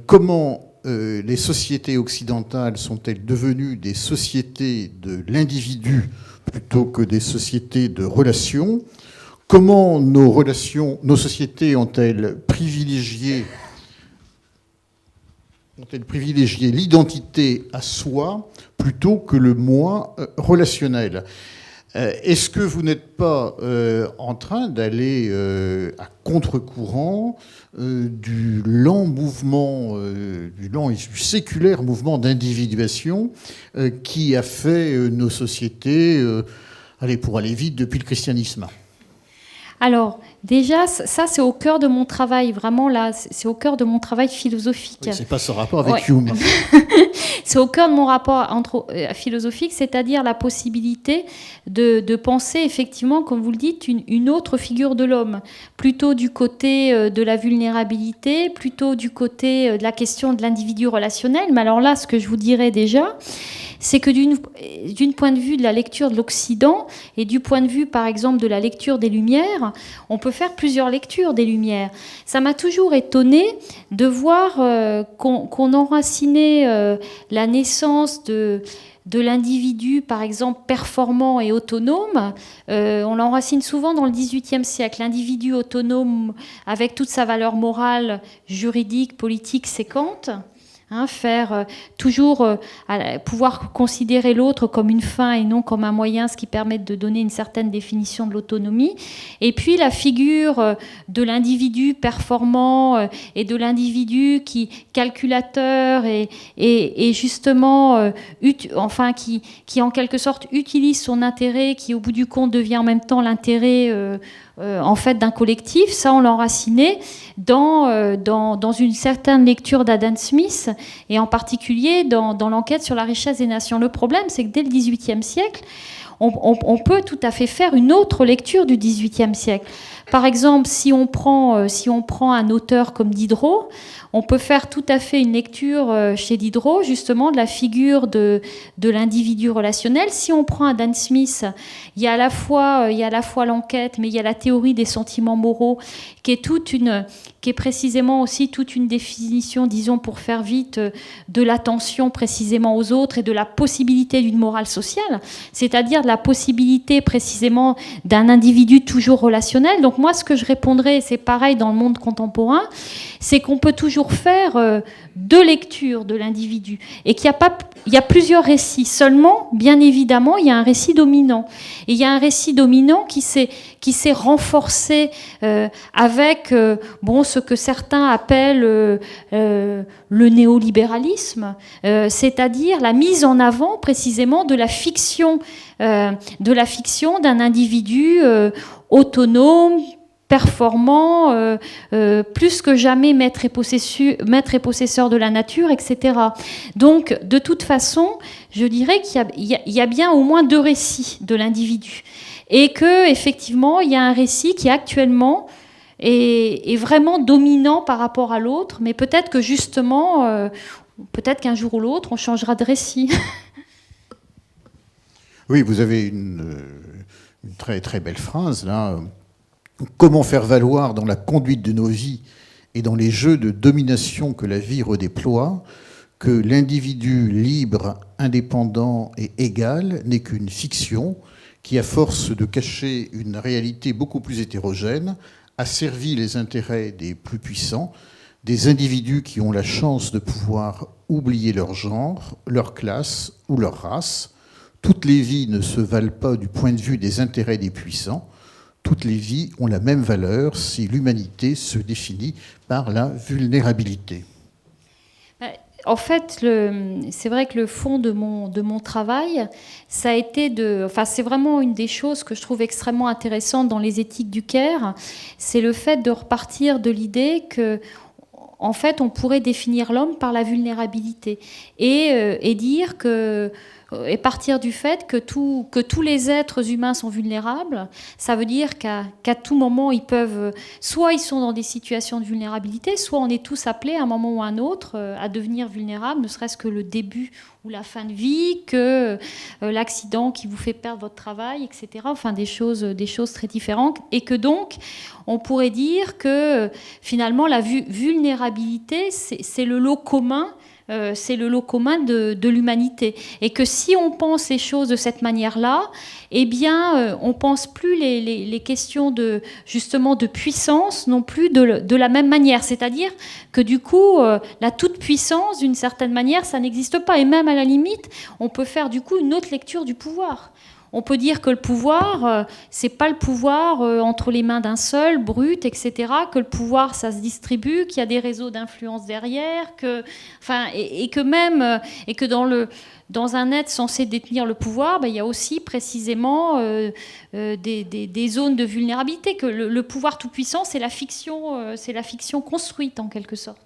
A: Comment les sociétés occidentales sont-elles devenues des sociétés de l'individu plutôt que des sociétés de relations? Comment nos sociétés ont-elles privilégié l'identité à soi plutôt que le moi relationnel? Est-ce que vous n'êtes pas en train d'aller à contre-courant du lent mouvement, du lent et du séculaire mouvement d'individuation qui a fait nos sociétés, pour aller vite, depuis le christianisme?
B: Alors, déjà, ça, c'est au cœur de mon travail, vraiment, là, c'est au cœur de mon travail philosophique.
A: Oui, c'est pas ce rapport avec Hume.
B: C'est au cœur de mon rapport philosophique, c'est-à-dire la possibilité de penser, effectivement, comme vous le dites, une autre figure de l'homme, plutôt du côté de la vulnérabilité, plutôt du côté de la question de l'individu relationnel. Mais alors là, ce que je vous dirais déjà, c'est que d'une point de vue de la lecture de l'Occident et du point de vue, par exemple, de la lecture des Lumières, on peut faire plusieurs lectures des Lumières. Ça m'a toujours étonnée de voir qu'on enracinait la naissance de l'individu, par exemple, performant et autonome. On l'enracine souvent dans le XVIIIe siècle. L'individu autonome avec toute sa valeur morale, juridique, politique, c'est Kant. Faire toujours pouvoir considérer l'autre comme une fin et non comme un moyen, ce qui permet de donner une certaine définition de l'autonomie. Et puis la figure de l'individu performant et de l'individu qui calculateur et justement qui en quelque sorte utilise son intérêt, qui au bout du compte devient en même temps l'intérêt en fait d'un collectif. Ça, on l'enracinait dans une certaine lecture d'Adam Smith, et en particulier dans l'enquête sur la richesse des nations. Le problème, c'est que dès le XVIIIe siècle, on peut tout à fait faire une autre lecture du XVIIIe siècle. Par exemple, si on prend un auteur comme Diderot, on peut faire tout à fait une lecture chez Diderot, justement, de la figure de l'individu relationnel. Si on prend Adam Smith, il y a à la fois l'enquête, mais il y a la théorie des sentiments moraux, qui est qui est précisément aussi toute une définition, disons pour faire vite, de l'attention précisément aux autres et de la possibilité d'une morale sociale, c'est-à-dire de la possibilité précisément d'un individu toujours relationnel. Donc moi, ce que je répondrais, c'est pareil dans le monde contemporain, c'est qu'on peut toujours faire deux lectures de l'individu et qu'il y a plusieurs récits. Seulement, bien évidemment, il y a un récit dominant. Et il y a un récit dominant qui s'est renforcé avec ce que certains appellent le néolibéralisme, c'est-à-dire la mise en avant précisément de la fiction d'un individu autonome, performant, plus que jamais maître et possesseur de la nature, etc. Donc, de toute façon, je dirais qu'il y a bien au moins deux récits de l'individu. Et qu'effectivement, il y a un récit qui actuellement est vraiment dominant par rapport à l'autre, mais peut-être que justement, peut-être qu'un jour ou l'autre, on changera de récit.
A: Oui, vous avez une très, très belle phrase, là. Comment faire valoir dans la conduite de nos vies et dans les jeux de domination que la vie redéploie que l'individu libre, indépendant et égal n'est qu'une fiction qui, à force de cacher une réalité beaucoup plus hétérogène, a servi les intérêts des plus puissants, des individus qui ont la chance de pouvoir oublier leur genre, leur classe ou leur race. Toutes les vies ne se valent pas du point de vue des intérêts des puissants. Toutes les vies ont la même valeur si l'humanité se définit par la vulnérabilité.
B: En fait, c'est vrai que le fond de mon travail, ça a été c'est vraiment une des choses que je trouve extrêmement intéressante dans les éthiques du Caire, c'est le fait de repartir de l'idée que, en fait, on pourrait définir l'homme par la vulnérabilité et dire que et partir du fait que tous les êtres humains sont vulnérables, ça veut dire qu'à tout moment, soit ils sont dans des situations de vulnérabilité, soit on est tous appelés à un moment ou à un autre à devenir vulnérables, ne serait-ce que le début ou la fin de vie, que l'accident qui vous fait perdre votre travail, etc. Enfin, des choses très différentes. Et que donc, on pourrait dire que finalement, la vulnérabilité, c'est le lot commun. C'est le lot commun de l'humanité. Et que si on pense les choses de cette manière-là, eh bien, on ne pense plus les questions justement de puissance non plus de la même manière. C'est-à-dire que du coup, la toute-puissance, d'une certaine manière, ça n'existe pas. Et même à la limite, on peut faire du coup une autre lecture du pouvoir. On peut dire que le pouvoir, c'est pas le pouvoir entre les mains d'un seul, brut, etc. Que le pouvoir, ça se distribue, qu'il y a des réseaux d'influence derrière, et que dans un être censé détenir le pouvoir, il y a aussi précisément des zones de vulnérabilité. Que le pouvoir tout puissant, c'est la fiction construite en quelque sorte.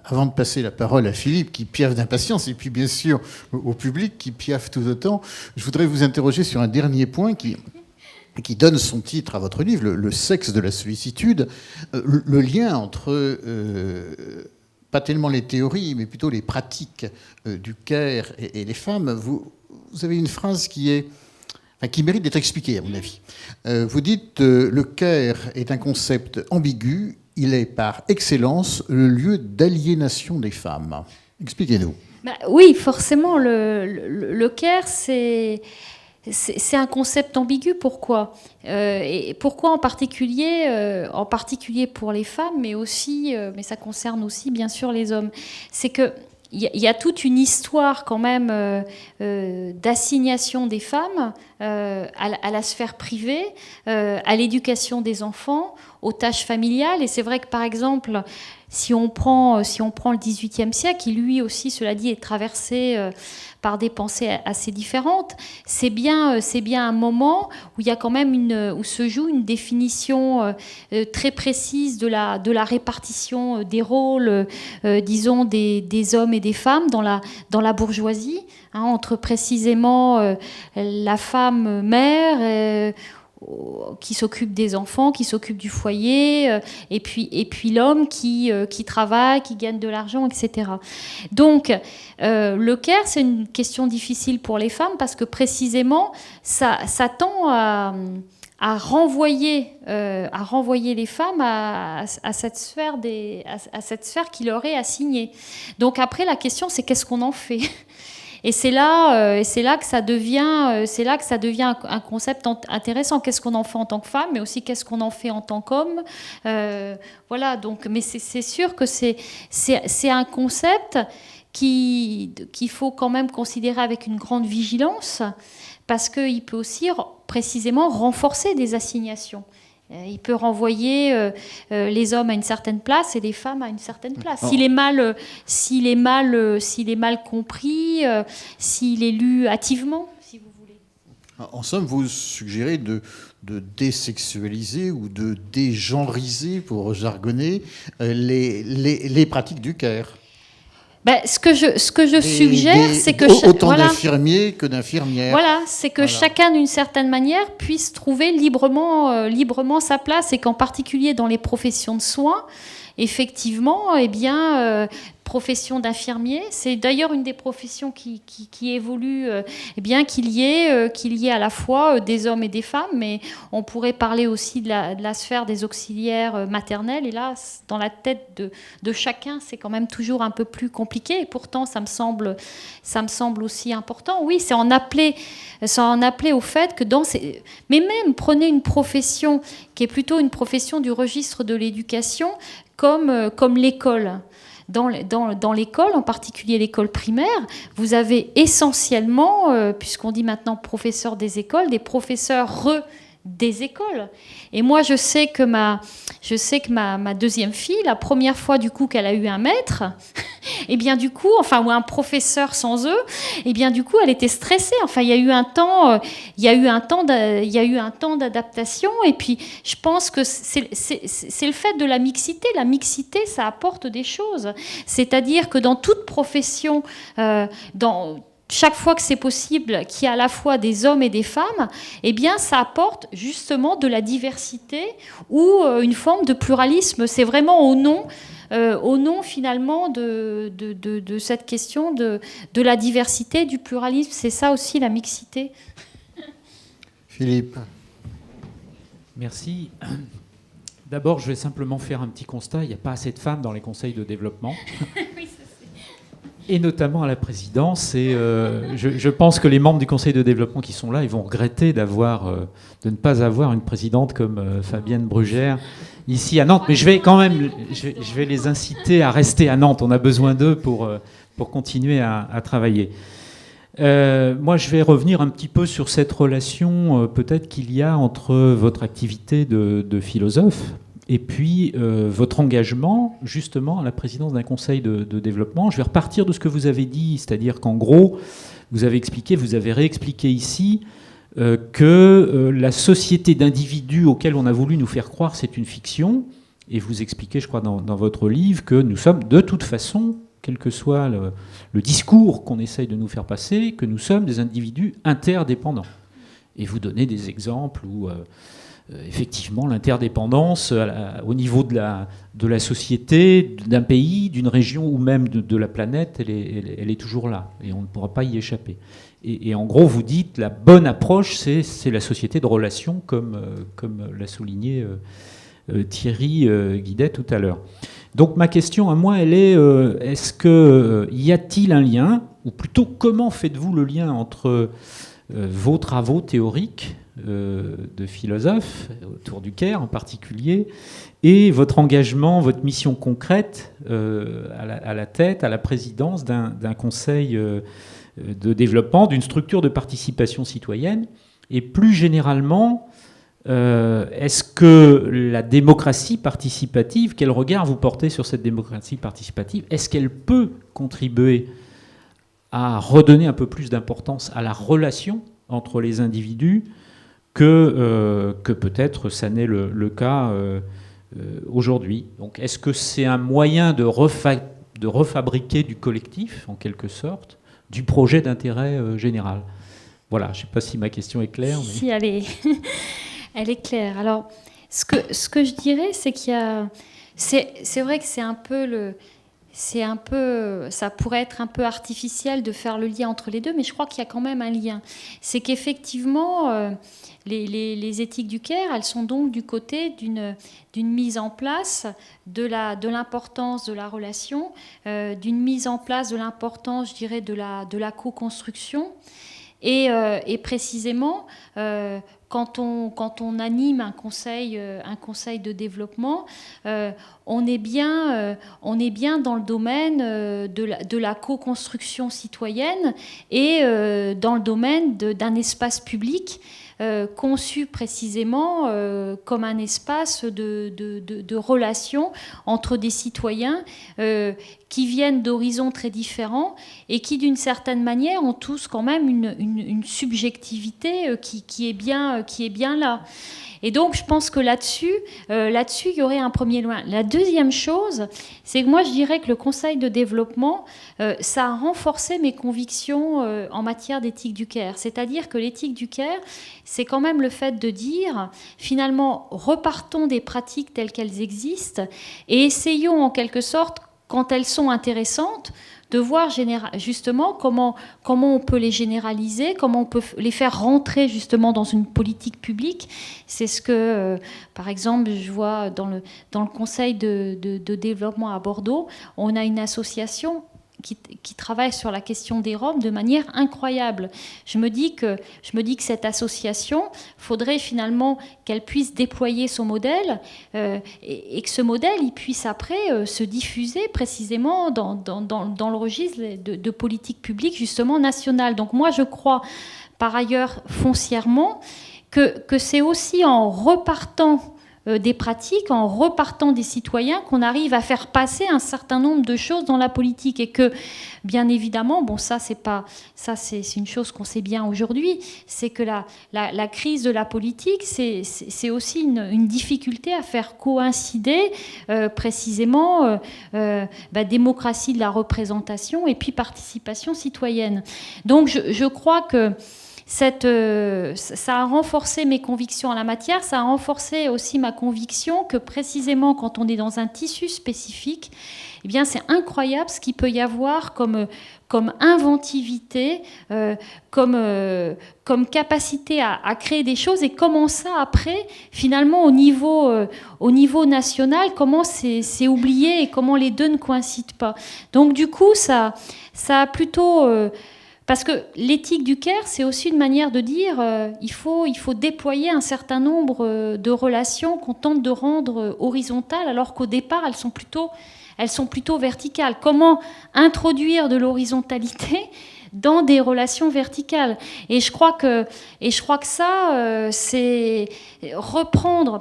A: Avant de passer la parole à Philippe, qui piaffe d'impatience, et puis bien sûr au public qui piaffe tout autant, je voudrais vous interroger sur un dernier point qui donne son titre à votre livre, le sexe de la sollicitude, le lien entre, pas tellement les théories, mais plutôt les pratiques du Caire et les femmes. Vous avez une phrase qui mérite d'être expliquée, à mon avis. Vous dites le Caire est un concept ambigu. Il est par excellence le lieu d'aliénation des femmes. Expliquez-nous.
B: Oui, forcément, le Caire, c'est un concept ambigu. Pourquoi et pourquoi en particulier pour les femmes, mais ça concerne aussi bien sûr les hommes. C'est que il y a toute une histoire quand même d'assignation des femmes à la sphère privée, à l'éducation des enfants, aux tâches familiales. Et c'est vrai que par exemple, si on prend le XVIIIe siècle, qui lui aussi, cela dit, est traversé par des pensées assez différentes, c'est bien un moment où il y a quand même où se joue une définition très précise de la répartition des rôles, disons des hommes et des femmes dans la bourgeoisie, entre précisément la femme mère qui s'occupe des enfants, qui s'occupe du foyer, et puis l'homme qui travaille, qui gagne de l'argent, etc. Donc, le Caire, c'est une question difficile pour les femmes parce que précisément, ça tend à à renvoyer les femmes à cette sphère qui leur est assignée. Donc après, la question, c'est qu'est-ce qu'on en fait ? Et c'est là que ça devient un concept intéressant. Qu'est-ce qu'on en fait en tant que femme, mais aussi qu'est-ce qu'on en fait en tant qu'homme. Voilà. Donc, mais c'est sûr que c'est un concept qu'il faut quand même considérer avec une grande vigilance, parce qu'il peut aussi précisément renforcer des assignations. Il peut renvoyer les hommes à une certaine place et les femmes à une certaine place. S'il est mal compris, s'il est lu hâtivement, si vous voulez.
A: En somme, vous suggérez de désexualiser ou de dégenriser, pour jargonner, les pratiques du care.
B: Ce que je suggère, c'est que
A: autant d'infirmiers que d'infirmières.
B: Voilà, c'est que chacun, d'une certaine manière, puisse trouver librement sa place, et qu'en particulier dans les professions de soins, effectivement, profession d'infirmier, c'est d'ailleurs une des professions qui évolue, qu'il y ait à la fois des hommes et des femmes, mais on pourrait parler aussi de la sphère des auxiliaires maternels, et là, dans la tête de chacun, c'est quand même toujours un peu plus compliqué, et pourtant, ça me semble aussi important. Oui, c'est en appeler au fait que mais même, prenez une profession qui est plutôt une profession du registre de l'éducation, comme l'école. Dans l'école, en particulier l'école primaire, vous avez essentiellement, puisqu'on dit maintenant professeurs des écoles, des professeurs des écoles. Et moi, je sais que ma deuxième fille, la première fois du coup qu'elle a eu un maître, ou un professeur sans eux, elle était stressée. Enfin, il y a eu un temps d'adaptation. Et puis, je pense que c'est le fait de la mixité. La mixité, ça apporte des choses. C'est-à-dire que dans toute profession, chaque fois que c'est possible, qu'il y a à la fois des hommes et des femmes, ça apporte justement de la diversité ou une forme de pluralisme. C'est vraiment au nom finalement de cette question de la diversité, du pluralisme. C'est ça aussi la mixité.
A: Philippe.
C: Merci. D'abord, je vais simplement faire un petit constat. Il n'y a pas assez de femmes dans les conseils de développement. Oui, et notamment à la présidence. Et je pense que les membres du conseil de développement qui sont là, ils vont regretter de ne pas avoir une présidente comme Fabienne Brugère ici à Nantes. Mais je vais les inciter à rester à Nantes. On a besoin d'eux pour continuer à travailler. Moi, je vais revenir un petit peu sur cette relation peut-être qu'il y a entre votre activité de philosophe et puis votre engagement justement à la présidence d'un conseil de développement. Je vais repartir de ce que vous avez dit, c'est-à-dire qu'en gros, vous avez réexpliqué ici que la société d'individus auquel on a voulu nous faire croire c'est une fiction, et vous expliquez, je crois, dans votre livre, que nous sommes de toute façon, quel que soit le discours qu'on essaye de nous faire passer, que nous sommes des individus interdépendants. Et vous donnez des exemples où effectivement l'interdépendance au niveau de la société, d'un pays, d'une région ou même de la planète, elle est toujours là et on ne pourra pas y échapper. Et en gros, vous dites la bonne approche, c'est la société de relations, comme l'a souligné Thierry Guidet tout à l'heure. Donc ma question à moi, elle est, y a-t-il un lien, ou plutôt comment faites-vous le lien entre vos travaux théoriques de philosophe, autour du care en particulier, et votre engagement, votre mission concrète à la présidence d'un conseil de développement, d'une structure de participation citoyenne, et plus généralement, est-ce que la démocratie participative, quel regard vous portez sur cette démocratie participative? Est-ce qu'elle peut contribuer à redonner un peu plus d'importance à la relation entre les individus que peut-être ça n'est le cas aujourd'hui? Donc est-ce que c'est un moyen de refabriquer du collectif, en quelque sorte, du projet d'intérêt général? Voilà, je ne sais pas si ma question est claire. Mais...
B: Si, elle est claire. Alors, ce que je dirais, c'est qu'il y a... C'est vrai que c'est un peu ça pourrait être un peu artificiel de faire le lien entre les deux, mais je crois qu'il y a quand même un lien. C'est qu'effectivement, les éthiques du Caire, elles sont donc du côté d'une mise en place de l'importance de la relation, d'une mise en place de l'importance, je dirais, de la co-construction. Et précisément, quand on anime un conseil de développement, on est bien dans le domaine de la co-construction citoyenne et dans le domaine d'un espace public conçu précisément comme un espace de relation entre des citoyens qui viennent d'horizons très différents et qui, d'une certaine manière, ont tous quand même une subjectivité qui est bien là. Et donc, je pense que là-dessus, il y aurait un premier lien. La deuxième chose, c'est que moi, je dirais que le Conseil de développement, ça a renforcé mes convictions en matière d'éthique du Caire. C'est-à-dire que l'éthique du Caire, c'est quand même le fait de dire, finalement, repartons des pratiques telles qu'elles existent et essayons en quelque sorte, quand elles sont intéressantes, de voir justement comment on peut les généraliser, comment on peut les faire rentrer justement dans une politique publique. C'est ce que, par exemple, je vois dans le Conseil de développement à Bordeaux, on a une association qui travaille sur la question des Roms de manière incroyable. Je me dis que cette association, faudrait finalement qu'elle puisse déployer son modèle et que ce modèle, il puisse après se diffuser précisément dans le registre de politique publique justement nationale. Donc moi, je crois par ailleurs foncièrement que c'est aussi en repartant des pratiques, en repartant des citoyens, qu'on arrive à faire passer un certain nombre de choses dans la politique. Et que, bien évidemment, bon, ça c'est une chose qu'on sait bien aujourd'hui, c'est que la crise de la politique, c'est aussi une difficulté à faire coïncider précisément démocratie de la représentation et puis participation citoyenne. Donc je crois que ça a renforcé mes convictions en la matière, ça a renforcé aussi ma conviction que précisément quand on est dans un tissu spécifique, eh bien c'est incroyable ce qu'il peut y avoir comme inventivité, comme capacité à créer des choses et comment ça après, finalement au niveau national, comment c'est oublié et comment les deux ne coïncident pas. Donc du coup, ça a plutôt... Parce que l'éthique du Caire, c'est aussi une manière de dire il faut déployer un certain nombre de relations qu'on tente de rendre horizontales, alors qu'au départ, elles sont plutôt verticales. Comment introduire de l'horizontalité dans des relations verticales? Et je crois que ça, c'est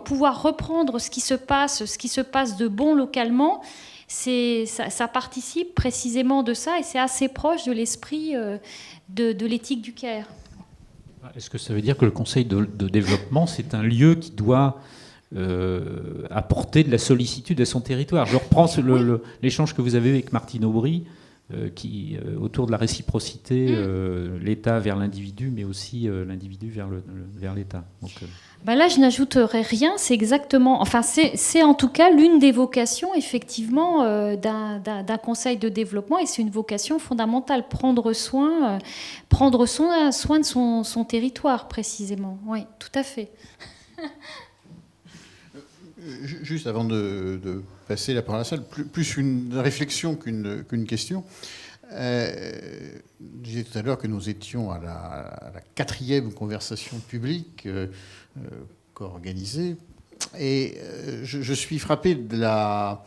B: pouvoir reprendre ce qui se passe de bon localement. Ça participe précisément de ça et c'est assez proche de l'esprit de l'éthique du Caire.
C: Est-ce que ça veut dire que le Conseil de développement, c'est un lieu qui doit apporter de la sollicitude à son territoire? Je reprends l'échange que vous avez eu avec Martine Aubry, autour de la réciprocité, l'État vers l'individu, mais aussi l'individu vers l'État. Donc,
B: là, je n'ajouterai rien. C'est exactement, c'est en tout cas l'une des vocations effectivement d'un conseil de développement, et c'est une vocation fondamentale, prendre soin de son territoire précisément. Oui, tout à fait.
A: Juste avant de passer la parole à la salle, plus une réflexion qu'une question. Je disais tout à l'heure que nous étions à la 4e conversation publique co-organisée, et je suis frappé de la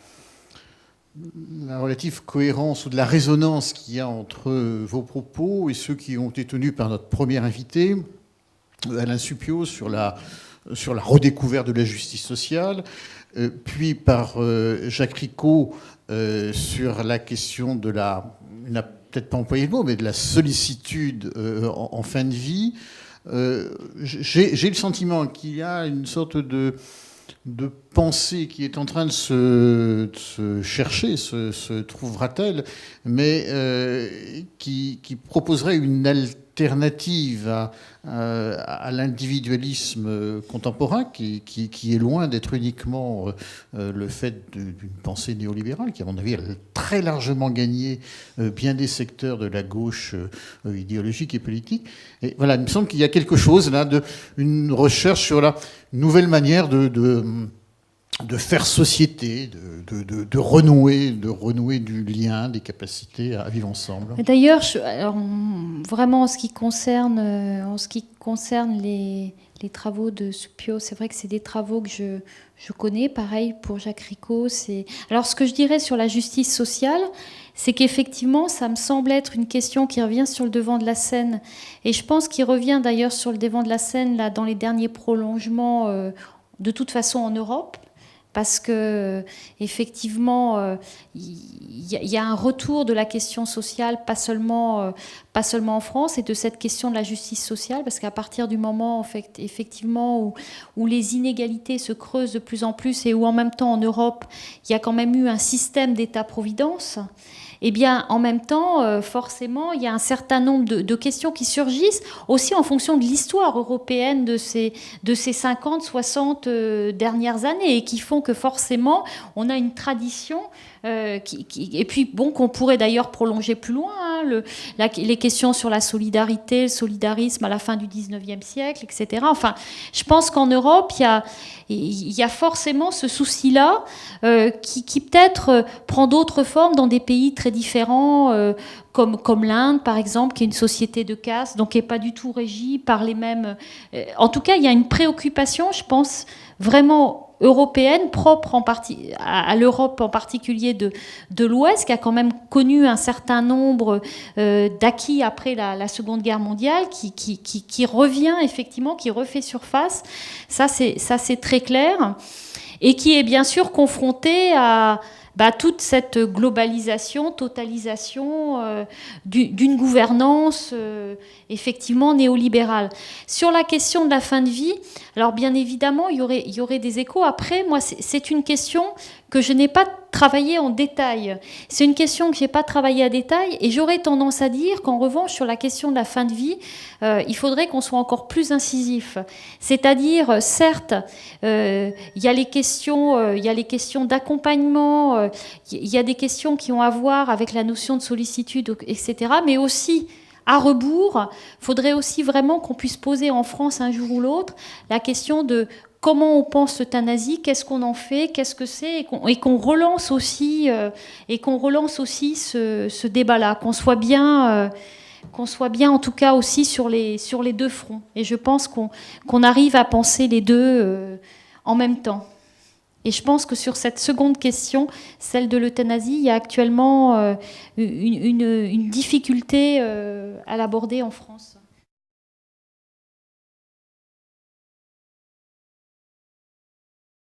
A: relative cohérence ou de la résonance qu'il y a entre vos propos et ceux qui ont été tenus par notre premier invité, Alain Supiot, sur la redécouverte de la justice sociale, puis par Jacques Ricot sur la question de il n'a peut-être pas employé le mot, mais de la sollicitude en fin de vie. J'ai le sentiment qu'il y a une sorte de pensée qui est en train de se chercher, se trouvera-t-elle, mais qui proposerait une alternative alternative à l'individualisme contemporain qui est loin d'être uniquement le fait d'une pensée néolibérale qui, à mon avis, a très largement gagné bien des secteurs de la gauche idéologique et politique. Et voilà, il me semble qu'il y a quelque chose là, une recherche sur la nouvelle manière de faire société, de renouer du lien, des capacités à vivre ensemble.
B: D'ailleurs, vraiment en ce qui concerne les travaux de Suppiot, c'est vrai que c'est des travaux que je connais, pareil pour Jacques Ricot. Alors ce que je dirais sur la justice sociale, c'est qu'effectivement, ça me semble être une question qui revient sur le devant de la scène. Et je pense qu'il revient d'ailleurs sur le devant de la scène là, dans les derniers prolongements, de toute façon en Europe. Parce que effectivement, il y a un retour de la question sociale, pas seulement en France, et de cette question de la justice sociale, parce qu'à partir du moment, en fait, effectivement, où les inégalités se creusent de plus en plus, et où en même temps en Europe, il y a quand même eu un système d'État-providence. Eh bien, en même temps, forcément, il y a un certain nombre de questions qui surgissent, aussi en fonction de l'histoire européenne de ces 50, 60 dernières années, et qui font que forcément, on a une tradition et puis, bon, qu'on pourrait d'ailleurs prolonger plus loin, hein, les questions sur la solidarité, le solidarisme à la fin du 19e siècle, etc. Enfin, je pense qu'en Europe, il y a forcément ce souci-là qui peut-être prend d'autres formes dans des pays très différents, comme l'Inde, par exemple, qui est une société de caste, donc qui n'est pas du tout régie par les mêmes... En tout cas, il y a une préoccupation, je pense, vraiment européenne, propre à l'Europe en particulier de l'Ouest, qui a quand même connu un certain nombre d'acquis après la Seconde Guerre mondiale, qui revient effectivement, qui refait surface. Ça, c'est très clair. Et qui est bien sûr confronté à toute cette globalisation, totalisation d'une gouvernance effectivement néolibérale. Sur la question de la fin de vie, alors bien évidemment, il y aurait des échos. Après, moi, c'est une question que je n'ai pas travaillée en détail. C'est une question que je n'ai pas travaillée à détail, et j'aurais tendance à dire qu'en revanche, sur la question de la fin de vie, il faudrait qu'on soit encore plus incisif. C'est-à-dire, certes, il y a les questions d'accompagnement, il y a des questions qui ont à voir avec la notion de sollicitude, etc., mais aussi, à rebours, il faudrait aussi vraiment qu'on puisse poser en France un jour ou l'autre la question de comment on pense l'euthanasie, qu'est-ce qu'on en fait, qu'est-ce que c'est, et qu'on relance aussi ce débat-là, qu'on soit bien en tout cas aussi sur les deux fronts. Et je pense qu'on arrive à penser les deux en même temps. Et je pense que sur cette seconde question, celle de l'euthanasie, il y a actuellement une difficulté à l'aborder en France.